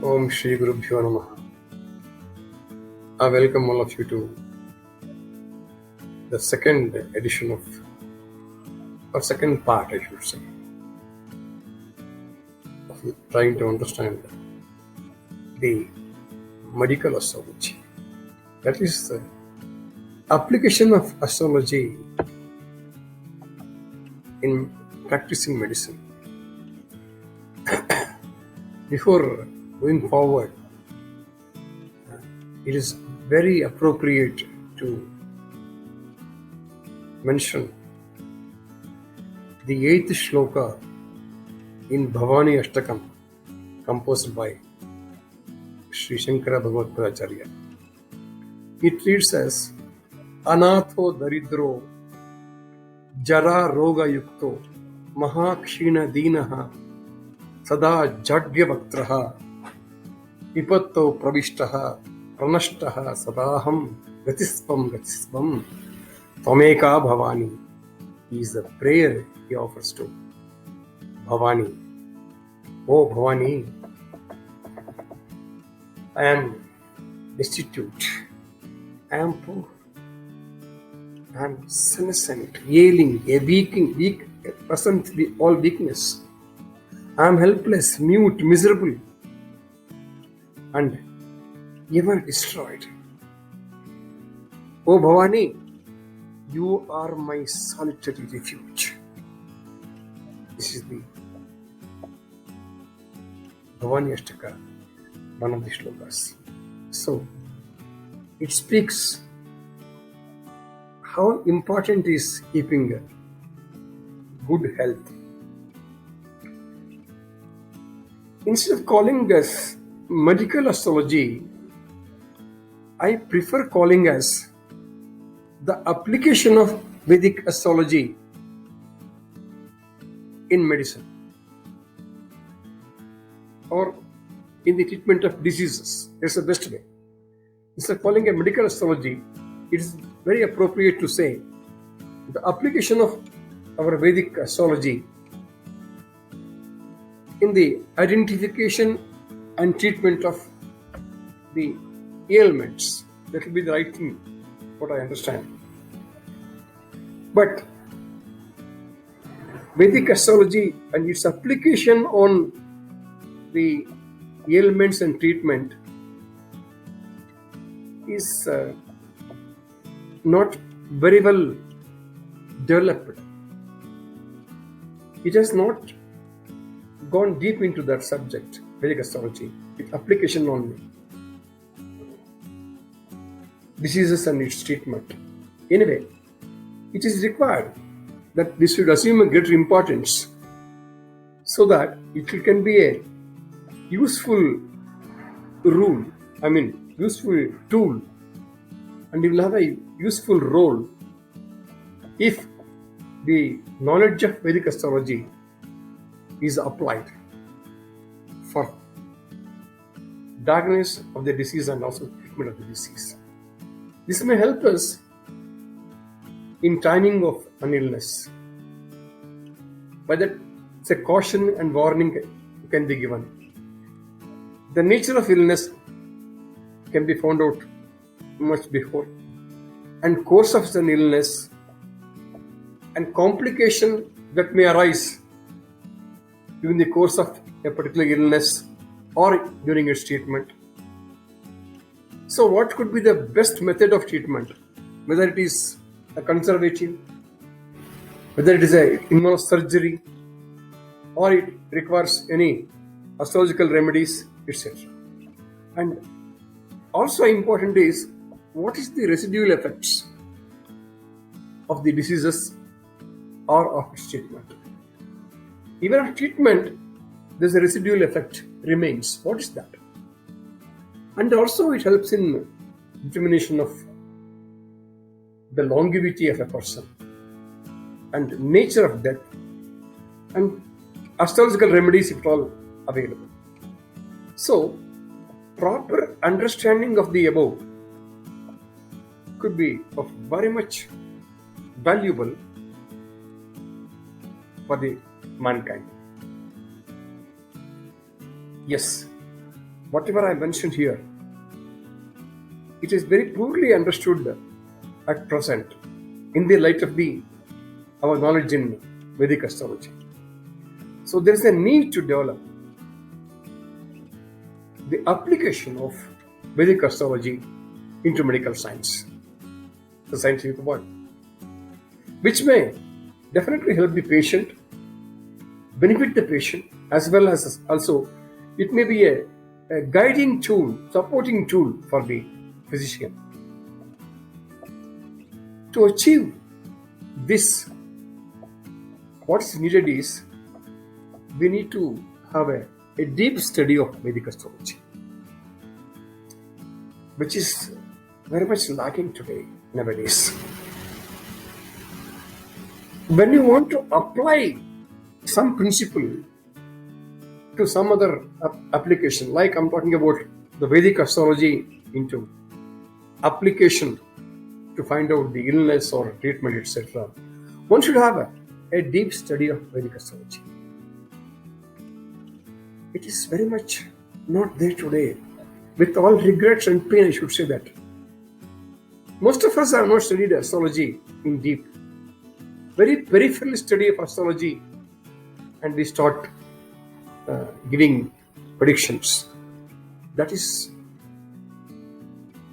Om Shri Gurubhyo Namaha. I welcome all of you to the second edition or second part, I should say, of trying to understand the medical astrology. That is the application of astrology in practicing medicine. Before going forward, it is very appropriate to mention the 8th shloka in Bhavani Ashtakam, composed by Sri Shankara Bhagavatpadacharya. It reads as Anatho Daridro Jara Roga Yukto Mahakshina Dinaha Sada Jadvya Bhaktraha Vipatto Pravishtaha Pranashtaha Sadaham Gatispam Tameka Bhavani is the prayer he offers to Bhavani. Oh Bhavani, I am destitute, I am poor, I am senescent, ailing, a person with all weakness. I am helpless, mute, miserable, and ever destroyed. Oh Bhavani, you are my solitary refuge. This is the Bhavani Ashtaka, one of the shlokas. So, it speaks how important is keeping good health. Instead of calling this medical astrology, I prefer calling as the application of Vedic astrology in medicine or in the treatment of diseases. That's the best way. Instead of calling a medical astrology, it is very appropriate to say the application of our Vedic astrology in the identification and treatment of the ailments. That will be the right thing, what I understand. But Vedic astrology and its application on the ailments and treatment is not very well developed. It has not gone deep into that subject, Vedic astrology, with application on diseases and its treatment. Anyway, it is required that this should assume a greater importance so that it can be a useful useful tool, and it will have a useful role if the knowledge of Vedic astrology is applied for diagnosis of the disease and also treatment of the disease. This may help us in timing of an illness. By that, a caution and warning can be given. The nature of illness can be found out much before, and course of an illness and complication that may arise during the course of a particular illness or during its treatment. So what could be the best method of treatment? Whether it is a conservative, whether it is a immunosurgery, or it requires any astrological remedies, etc. And also important is what is the residual effects of the diseases or of its treatment. Even after treatment, there's a residual effect remains. What is that? And also it helps in determination of the longevity of a person and nature of death and astrological remedies if at all available. So, proper understanding of the above could be of very much valuable for the mankind. Yes, whatever I mentioned here, it is very poorly understood at present in the light of our knowledge in Vedic astrology. So there is a need to develop the application of Vedic astrology into medical science, the scientific world, which may definitely help the patient, benefit the patient, as well as also it may be a guiding tool, supporting tool for the physician. To achieve this, what's needed is we need to have a deep study of Vedic astrology, which is very much lacking today, nowadays. When you want to apply some principle to some other application, like I'm talking about the Vedic astrology into application to find out the illness or treatment, etc., one should have a deep study of Vedic astrology. It is very much not there today. With all regrets and pain, I should say that. Most of us have not studied astrology in deep. Very peripheral study of astrology, and we start giving predictions. That is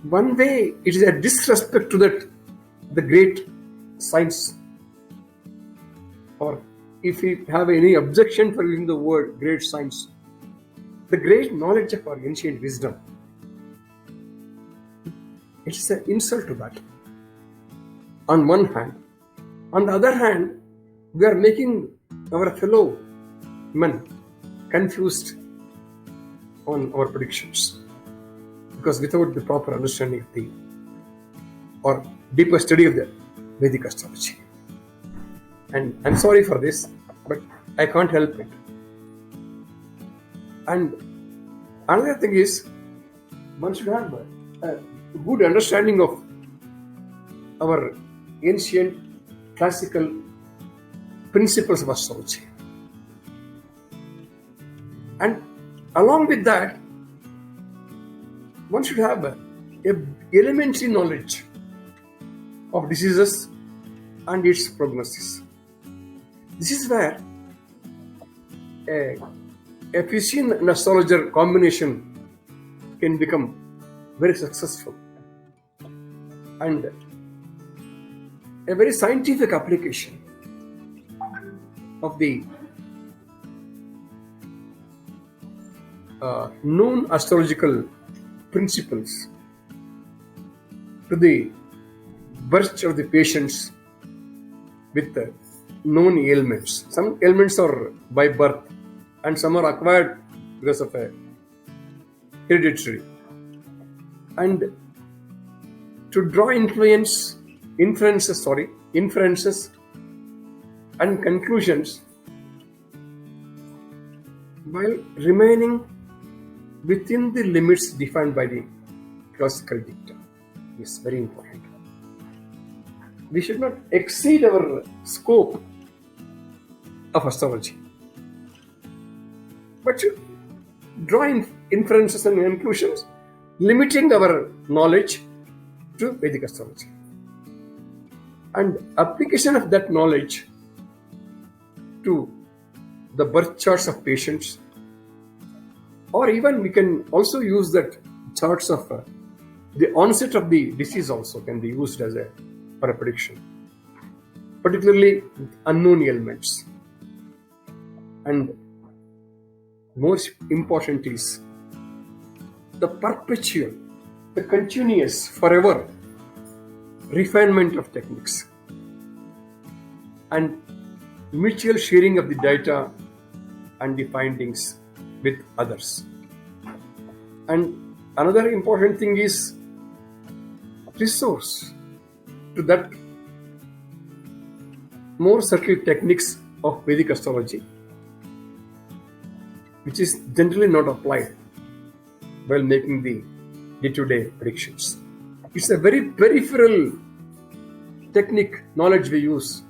one way. It is a disrespect to the great science. Or if we have any objection for using the word great science, the great knowledge of our ancient wisdom. It is an insult to that. On one hand. On the other hand, we are making our fellow men confused on our predictions, because without the proper understanding of or deeper study of the Vedic astrology. And I'm sorry for this, but I can't help it. And another thing is, one should have a good understanding of our ancient classical principles of astrology. And along with that, one should have a elementary knowledge of diseases and its prognosis. This is where a physician and astrologer combination can become very successful, and a very scientific application of the known astrological principles to the birth of the patients with the known ailments. Some ailments are by birth and some are acquired because of a hereditary. And to draw inferences and conclusions while remaining within the limits defined by the classical dicta is very important. We should not exceed our scope of astrology, but should draw inferences and conclusions, limiting our knowledge to Vedic astrology. And application of that knowledge to the birth charts of patients, or even we can also use that charts of the onset of the disease also can be used as for a prediction, particularly unknown ailments. And most important is the perpetual, the continuous, forever refinement of techniques and mutual sharing of the data and the findings with others. And another important thing is resource to that more subtle techniques of Vedic astrology, which is generally not applied while making the day-to-day predictions. It's a very peripheral technique, knowledge we use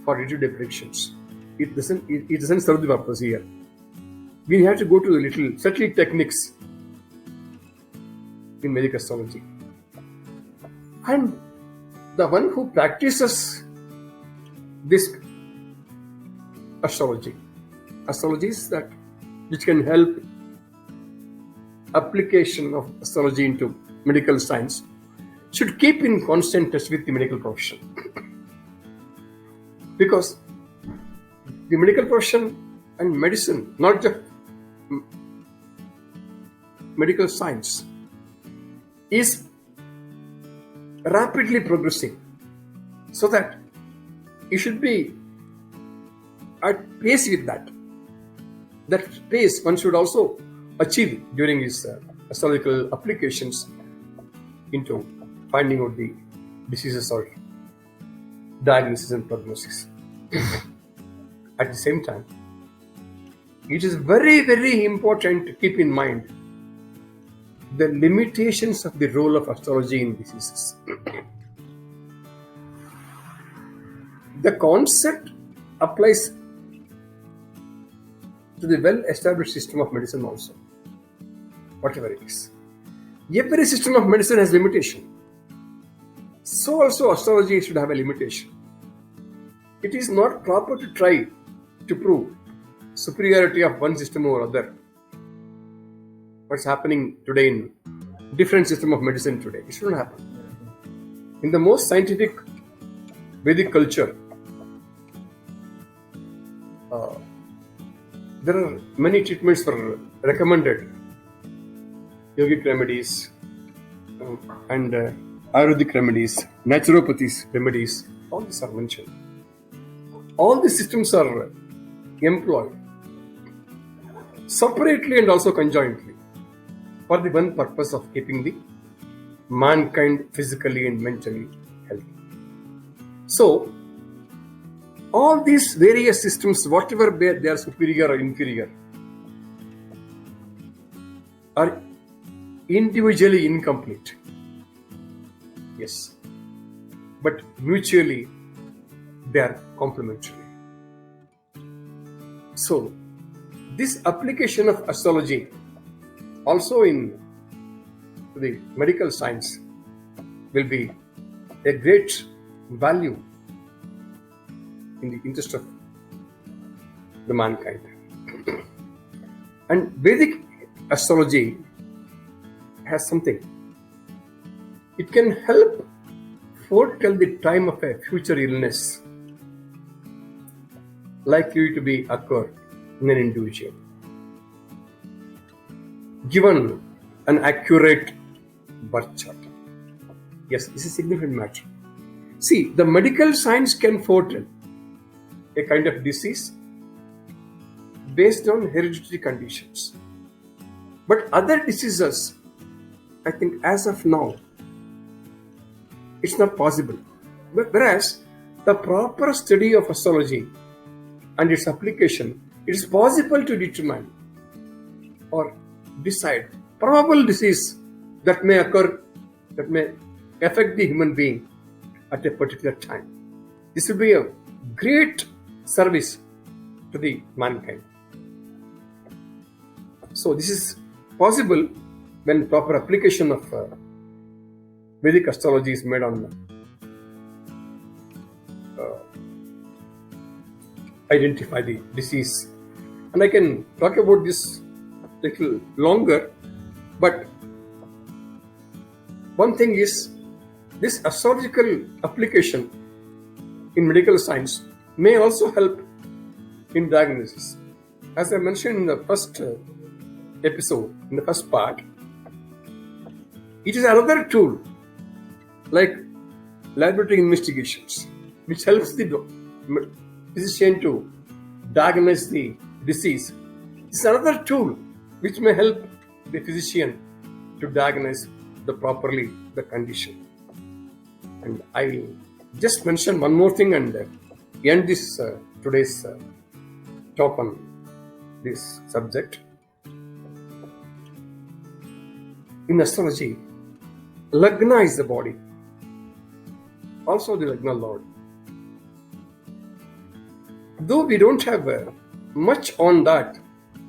for day-to-day predictions. It doesn't serve the purpose here. we have to go to the little subtle techniques in Vedic astrology. And the one who practices this astrology is that which can help application of astrology into medical science, should keep in constant touch with the medical profession. Because the medical profession and medicine, not just medical science, is rapidly progressing, so that you should be at pace with that. That pace one should also achieve during his astrological applications into finding out the diseases or diagnosis and prognosis. At the same time, it is very, very important to keep in mind the limitations of the role of astrology in diseases. The concept applies to the well-established system of medicine also, whatever it is. Every system of medicine has limitation. So also astrology should have a limitation. It is not proper to try to prove superiority of one system over other. What's happening today in different system of medicine today, it shouldn't happen. In the most scientific Vedic culture, there are many treatments for recommended yogic remedies and Ayurvedic remedies, naturopathies remedies, all these are mentioned. All these systems are employed separately and also conjointly for the one purpose of keeping the mankind physically and mentally healthy. So, all these various systems, whatever they are superior or inferior, are individually incomplete. Yes. But mutually, they are complementary. So, this application of astrology also in the medical science will be a great value in the interest of the mankind. And Vedic astrology has something. It can help foretell the time of a future illness likely to be occur in an individual, given an accurate birth chart. Yes, this is a significant matter. See, the medical science can foretell a kind of disease based on hereditary conditions. But other diseases, I think as of now, it's not possible. But whereas the proper study of astrology and its application, it is possible to determine or decide probable disease that may occur, that may affect the human being at a particular time. This will be a great service to the mankind. So this is possible when proper application of Vedic astrology is made on identify the disease. And I can talk about this little longer, but one thing is this astrological application in medical science may also help in diagnosis. As I mentioned in the first episode, in the first part, it is another tool like laboratory investigations, which helps the physician to diagnose the disease. It's another tool which may help the physician to diagnose properly the condition. And I will just mention one more thing and end this today's talk on this subject. In astrology, Lagna is the body, also the Lagna Lord. Though we don't have much on that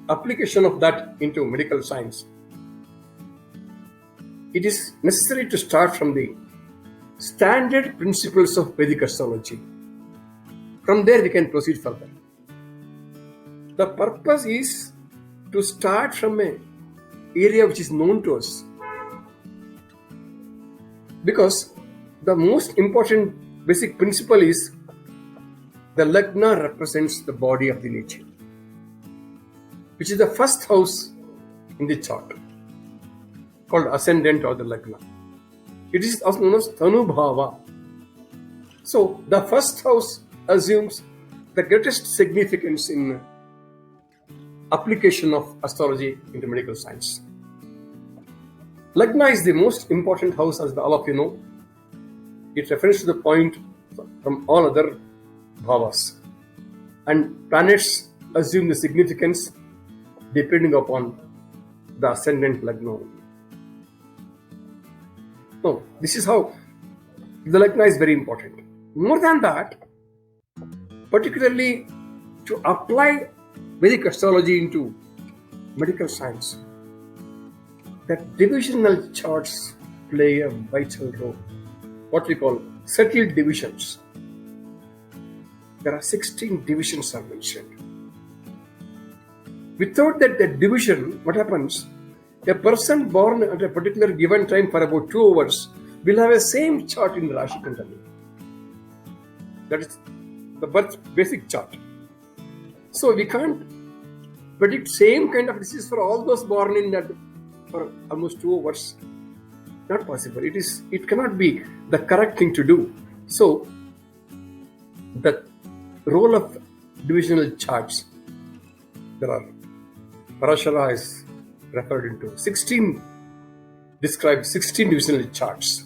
application of that into medical science, it is necessary to start from the standard principles of Vedic astrology. From there, we can proceed further. The purpose is to start from an area which is known to us, because the most important basic principle is the Lagna represents the body of the nature, which is the first house in the chart, called ascendant or the Lagna. It is also known as Tanubhava. So the first house assumes the greatest significance in application of astrology into medical science. Lagna is the most important house, as all of you know. It refers to the point from all other bhavas. And planets assume the significance depending upon the ascendant Lagna. No, this is how the Lagna is very important. More than that, particularly to apply Vedic astrology into medical science, that divisional charts play a vital role. What we call settled divisions. There are 16 divisions are mentioned. Without that division, what happens? A person born at a particular given time for about 2 hours will have a same chart in Rashi Kundalini. That is the birth basic chart. So we can't predict same kind of disease for all those born in that for almost 2 hours. Not possible. It cannot be the correct thing to do. So the role of divisional charts, there are Parashara is referred into 16, describes 16 divisional charts.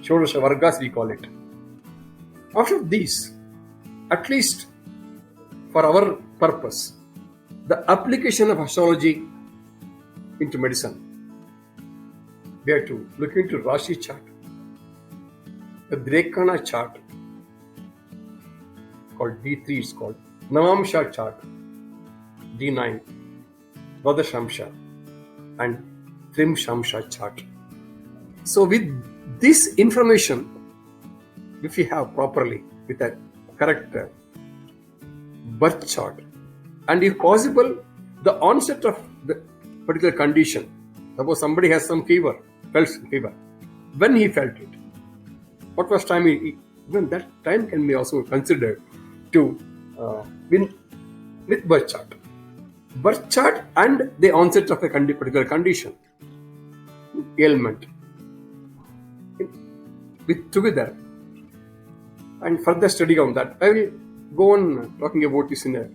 Shodasha Vargas we call it. After these, at least for our purpose, the application of astrology into medicine, we have to look into Rashi chart, the Drekana chart called D3 is called, Navamsha chart D9, Dvadashamsha and Trimshamsha chart. So with this information, if we have properly with a correct birth chart, and if possible, the onset of the particular condition. Suppose somebody has some fever, felt fever. When he felt it, what was time? Even that time can be also considered to with birth chart. Birth chart and the onset of a particular condition, ailment, with together, and further study on that. I will go on talking about this in the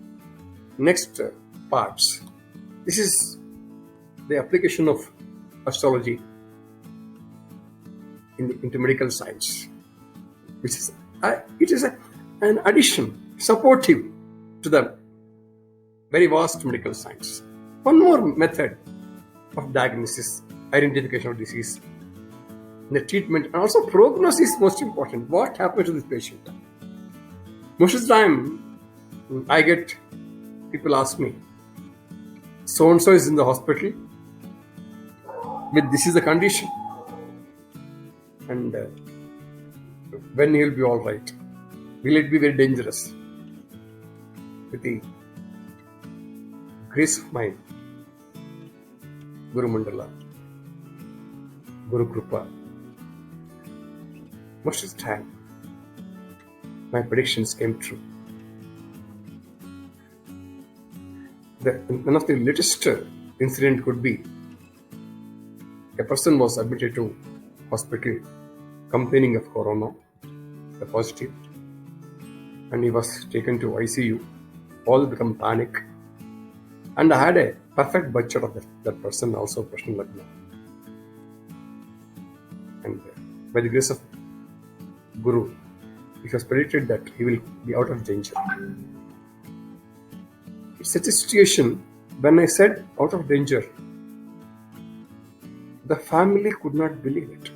next parts. This is the application of astrology into medical science, which is an addition, supportive to the very vast medical science. One more method of diagnosis, identification of disease, the treatment, and also prognosis is most important. What happened to this patient? Most of the time, I get people ask me, so and so is in the hospital with this is the condition, and when he will be all right? Will it be very dangerous? With the grace of my Guru Mandala, Guru Krupa, most of the time my predictions came true. One of the latest incident could be a person was admitted to hospital complaining of corona, the positive, and he was taken to ICU. All become panic, and I had a perfect budget of that person, also personal Lagna. And by the grace of Guru, it was predicted that he will be out of danger. It's such a situation, when I said out of danger, the family could not believe it,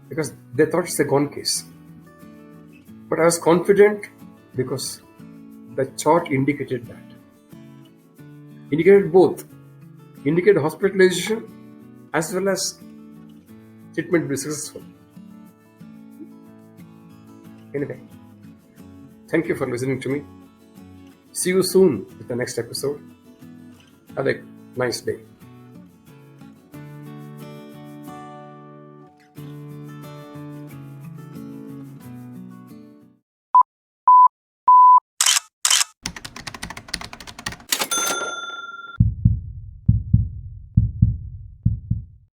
because they thought it's a gone case. But I was confident because the chart indicated that. indicated both, indicated hospitalization as well as treatment be successful. Anyway, thank you for listening to me. See you soon with the next episode. Have a nice day.